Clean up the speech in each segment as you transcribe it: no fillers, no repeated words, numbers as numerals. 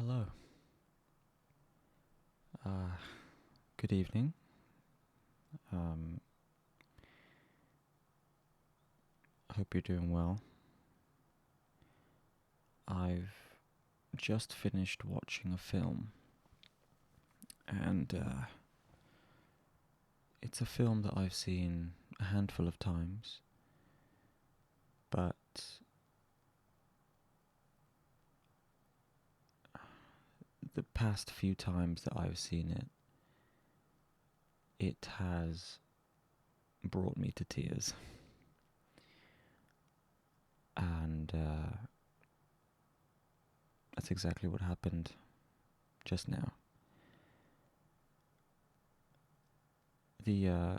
Hello. Uh, Good evening. Um, I hope you're doing well. I've just finished watching a film, and it's a film that I've seen a handful of times, but the past few times that I've seen it, it has brought me to tears. And that's exactly what happened just now. The uh,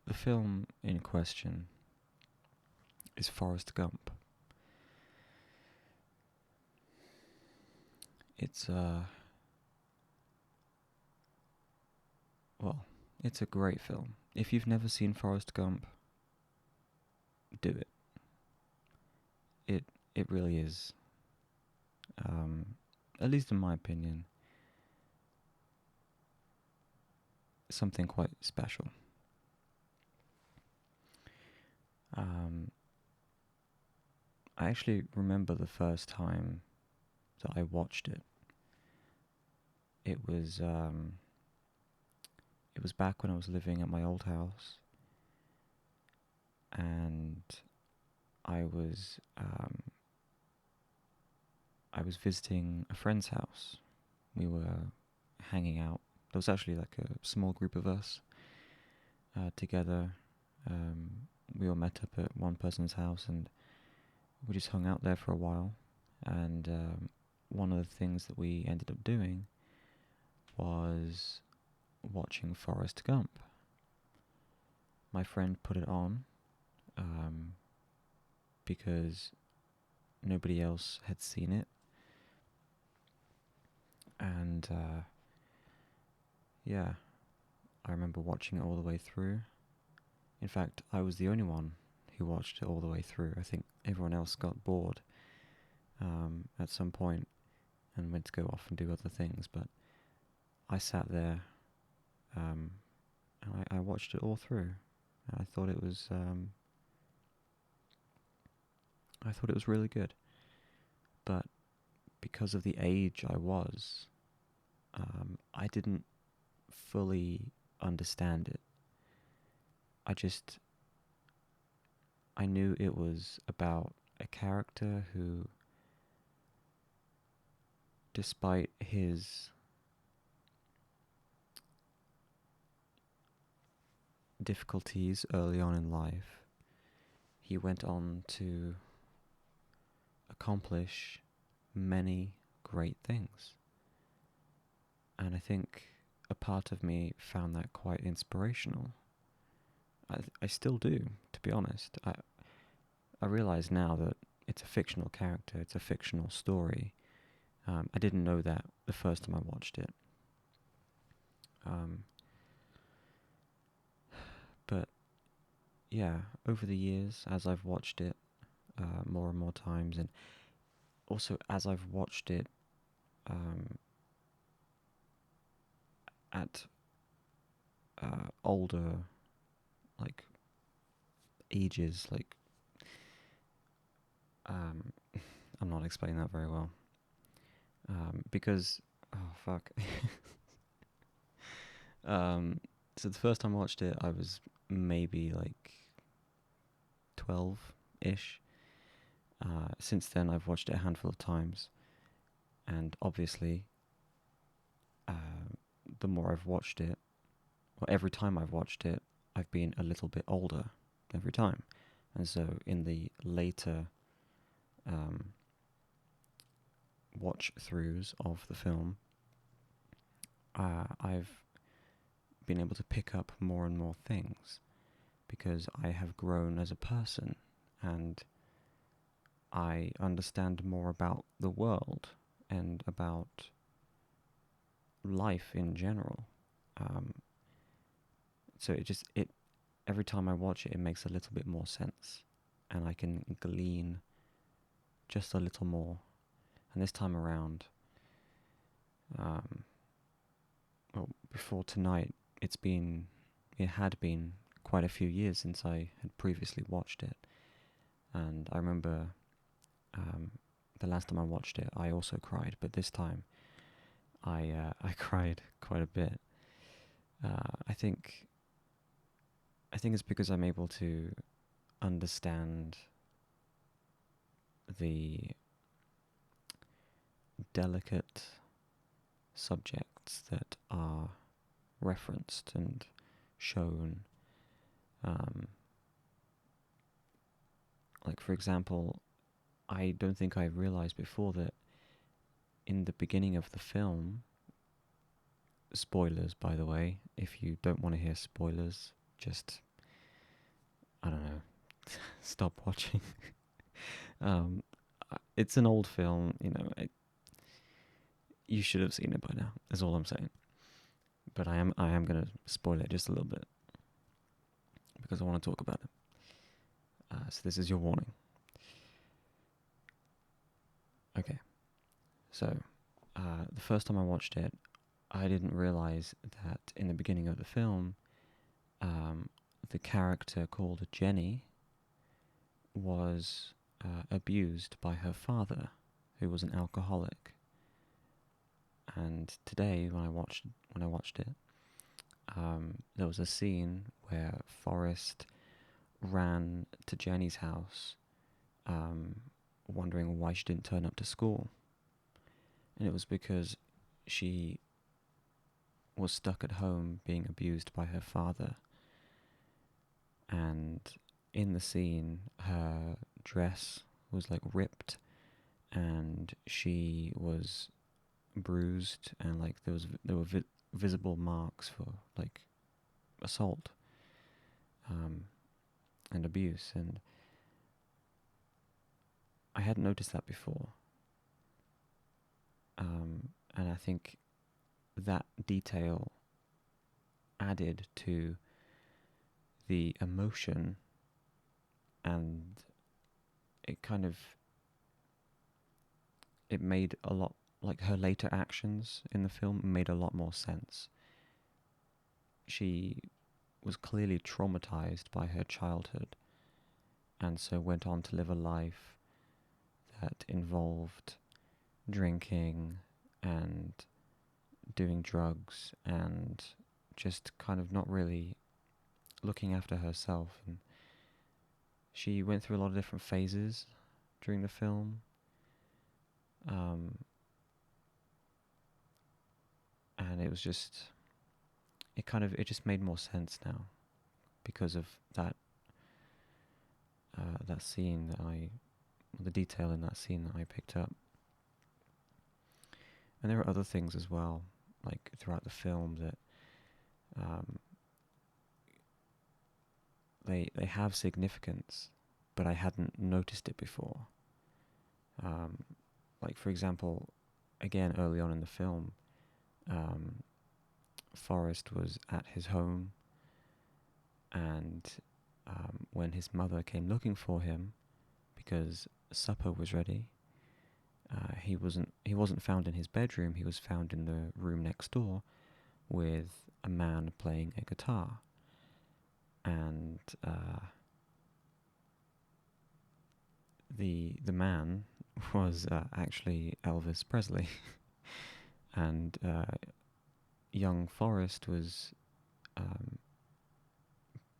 the film in question is Forrest Gump. It's well, it's a great film. If you've never seen Forrest Gump, do it. It it really is, um, at least in my opinion, something quite special. Um, I actually remember the first time that I watched it. It was um, it was back when I was living at my old house, and I was um, I was visiting a friend's house. We were hanging out. There was actually like a small group of us together. We all met up at one person's house and we just hung out there for a while. And one of the things that we ended up doing was watching Forrest Gump. My friend put it on um, because nobody else had seen it. And yeah, I remember watching it all the way through. In fact, I was the only one who watched it all the way through. I think everyone else got bored at some point and went to go off and do other things. But I sat there and I watched it all through. And I thought it was really good. But because of the age I was, I didn't fully understand it. I just I knew it was about a character who, despite his difficulties early on in life, he went on to accomplish many great things. And I think a part of me found that quite inspirational. I still do, to be honest. I realize now that it's a fictional character, it's a fictional story. I didn't know that the first time I watched it. Um, but yeah, over the years, as I've watched it more and more times, and also as I've watched it um, at older, like, ages, like, um, I'm not explaining that very well. Because, oh fuck. um, so the first time I watched it, I was maybe like 12-ish. Since then, I've watched it a handful of times, and obviously, the more I've watched it, well, every time I've watched it, I've been a little bit older every time, and so in the later um, watch throughs of the film, I've been able to pick up more and more things because I have grown as a person and I understand more about the world and about life in general. Um, so it every time I watch it, it makes a little bit more sense, and I can glean just a little more. And this time around, Um, well, before tonight, it had been quite a few years since I had previously watched it, and I remember um, the last time I watched it, I also cried, but this time I cried quite a bit. I think it's because I'm able to understand the delicate subjects that are referenced and shown. Um, like, for example, I don't think I realized before that in the beginning of the film, spoilers, by the way, if you don't want to hear spoilers, just, I don't know, stop watching. um, it's an old film, you should have seen it by now, is all I'm saying. But I am going to spoil it just a little bit because I want to talk about it. So this is your warning. Okay, so the first time I watched it, I didn't realize that in the beginning of the film, the character called Jenny was abused by her father, who was an alcoholic. And today, when I watched it, there was a scene where Forrest ran to Jenny's house, wondering why she didn't turn up to school, and it was because she was stuck at home being abused by her father. And in the scene, her dress was like ripped, and she was bruised, and like there were visible marks for like assault and abuse, and I hadn't noticed that before. And I think that detail added to the emotion, and it kind of it made a lot, like her later actions in the film made a lot more sense. She was clearly traumatized by her childhood, and so went on to live a life that involved drinking and doing drugs and just kind of not really looking after herself. And she went through a lot of different phases during the film. And it was just, it just made more sense now because of that scene the detail in that scene that I picked up. And there are other things as well, like throughout the film, that they have significance, but I hadn't noticed it before. Like, for example, again early on in the film, Forrest was at his home, and when his mother came looking for him because supper was ready, he wasn't found in his bedroom. He was found in the room next door with a man playing a guitar, and the man was actually Elvis Presley, and young Forrest was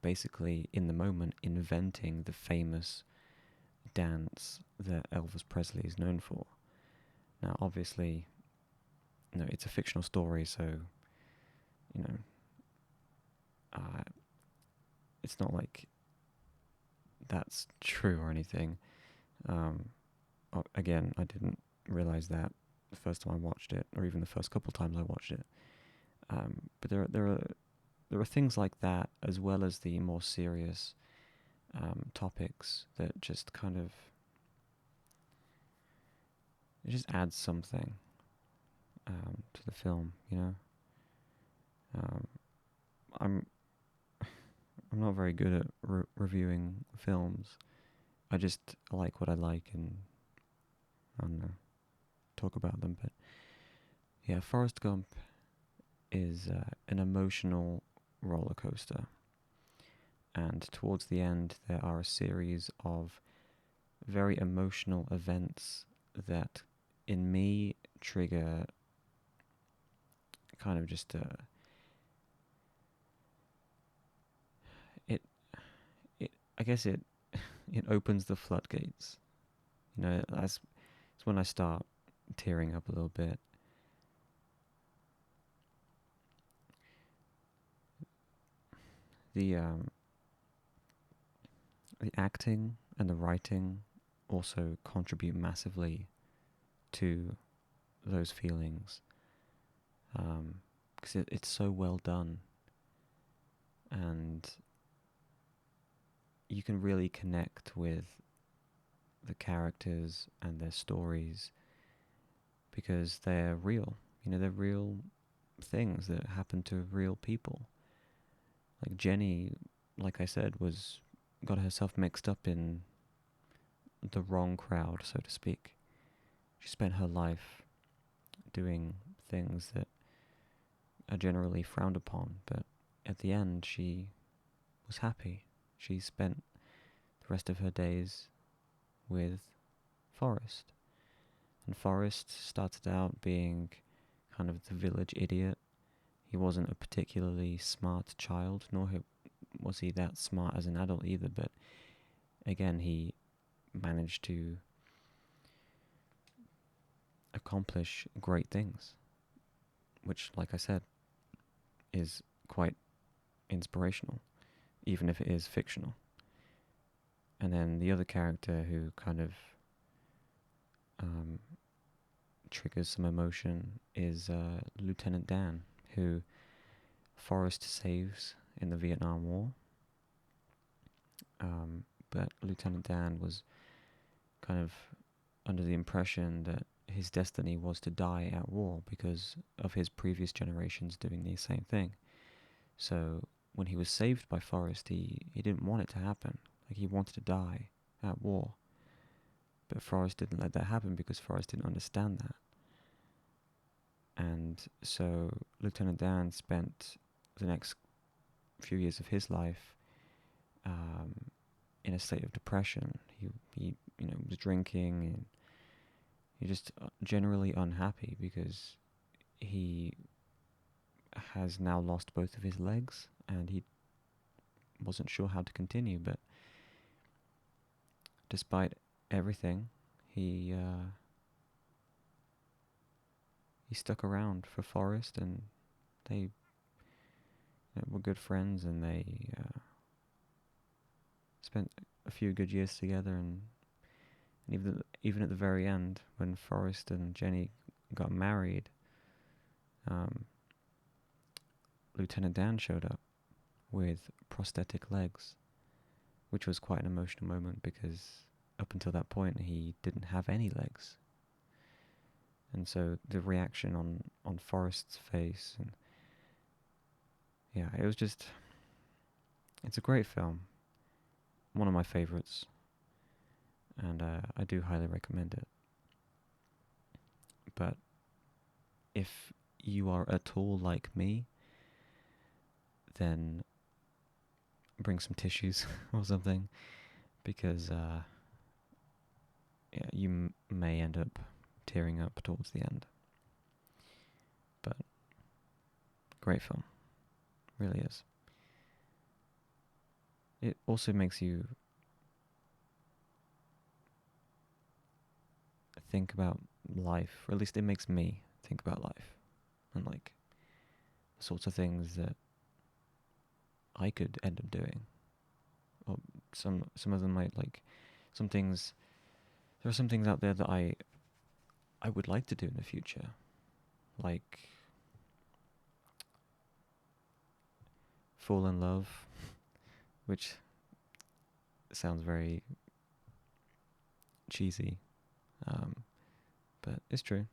basically in the moment inventing the famous dance that Elvis Presley is known for. Now, obviously, it's a fictional story, so you know, it's not like that's true or anything. Again, I didn't realize that the first time I watched it, or even the first couple times I watched it. But there are things like that, as well as the more serious topics that just kind of it just adds something to the film. I'm I'm not very good at reviewing films. I just like what I like, and I don't know, talk about them. But Yeah, Forrest Gump is an emotional roller coaster, and towards the end, there are a series of very emotional events that, in me, trigger kind of just it it I guess it opens the floodgates. You know, that's when I start tearing up a little bit. The the acting and the writing also contribute massively to those feelings, because it's so well done, and you can really connect with the characters and their stories because they're real. You know, they're real things that happen to real people. Like Jenny, like I said, was got herself mixed up in the wrong crowd, so to speak. She spent her life doing things that are generally frowned upon, but at the end she was happy. She spent the rest of her days with Forrest. And Forrest started out being kind of the village idiot. He wasn't a particularly smart child, nor was he that smart as an adult either, but again, he managed to accomplish great things, which, like I said, is quite inspirational, even if it is fictional. And then the other character who kind of um, triggers some emotion is Lieutenant Dan, who Forrest saves in the Vietnam War. But Lieutenant Dan was kind of under the impression that his destiny was to die at war because of his previous generations doing the same thing. So when he was saved by Forrest, he didn't want it to happen. Like, he wanted to die at war. But Forrest didn't let that happen because Forrest didn't understand that. And so Lieutenant Dan spent the next few years of his life in a state of depression. He was drinking, and he just generally unhappy because he has now lost both of his legs and he wasn't sure how to continue. But despite everything, he stuck around for Forrest, and they were good friends, and they spent a few good years together. And even at the very end, when Forrest and Jenny got married, Lieutenant Dan showed up with prosthetic legs, which was quite an emotional moment because up until that point he didn't have any legs. And so the reaction on Forrest's face, and yeah, it's a great film, one of my favorites, and I do highly recommend it. But if you are at all like me, then bring some tissues or something, because you may end up tearing up towards the end. But great film, really is. It also makes you think about life, or at least it makes me think about life, and like the sorts of things that I could end up doing. Or some of them might, like, some things. There are some things out there that I would like to do in the future, like fall in love, which sounds very cheesy, but it's true.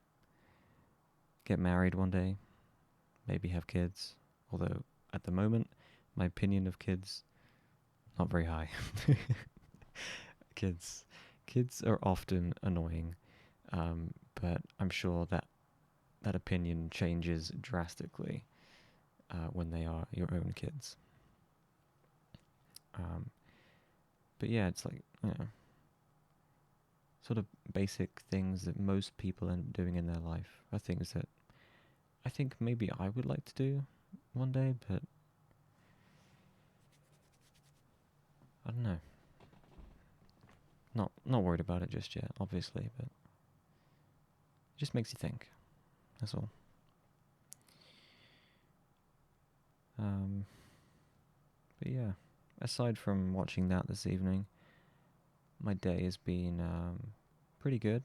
Get married one day, maybe have kids. Although at the moment, my opinion of kids not very high. Kids are often annoying, but I'm sure that that opinion changes drastically when they are your own kids. But yeah, it's like, sort of basic things that most people end up doing in their life are things that I think maybe I would like to do one day, but I don't know. Not worried about it just yet, obviously, but it just makes you think. That's all. But yeah, aside from watching that this evening, my day has been pretty good.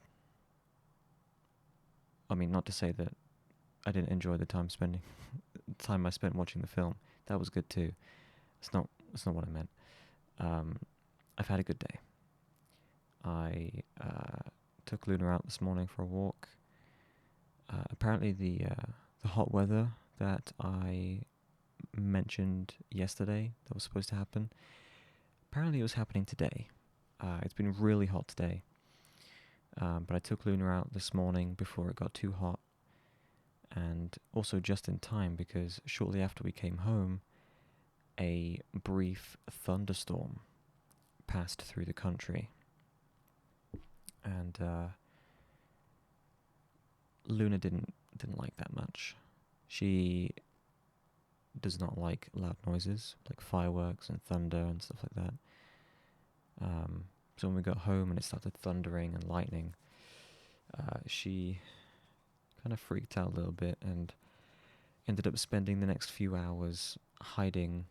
I mean, not to say that I didn't enjoy the time I spent watching the film. That was good too. That's not what I meant. I've had a good day. I took Luna out this morning for a walk. Apparently, the hot weather that I mentioned yesterday that was supposed to happen, apparently it was happening today. It's been really hot today. But I took Luna out this morning before it got too hot, and also just in time because shortly after we came home, a brief thunderstorm passed through the country. And Luna didn't like that much. She does not like loud noises, like fireworks and thunder and stuff like that. So when we got home and it started thundering and lightning, she kind of freaked out a little bit and ended up spending the next few hours hiding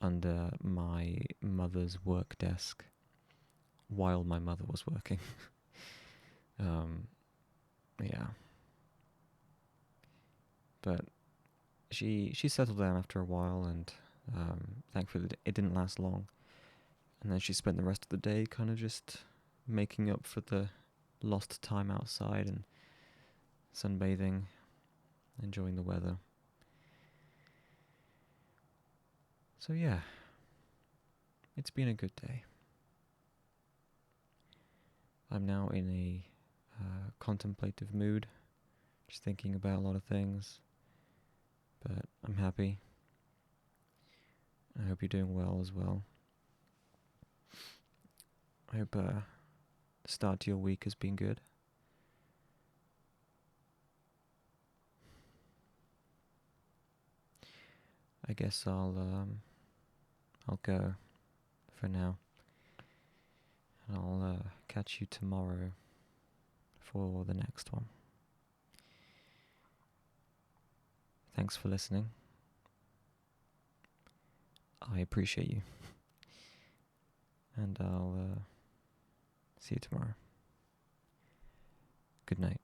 under my mother's work desk while my mother was working. Yeah. But she settled down after a while, and thankfully it didn't last long. And then she spent the rest of the day kind of just making up for the lost time outside and sunbathing, enjoying the weather. So yeah, it's been a good day. I'm now in a contemplative mood, just thinking about a lot of things, but I'm happy. I hope you're doing well as well. I hope the start to your week has been good. I guess I'll go for now, and I'll catch you tomorrow for the next one. Thanks for listening. I appreciate you. And I'll see you tomorrow. Good night.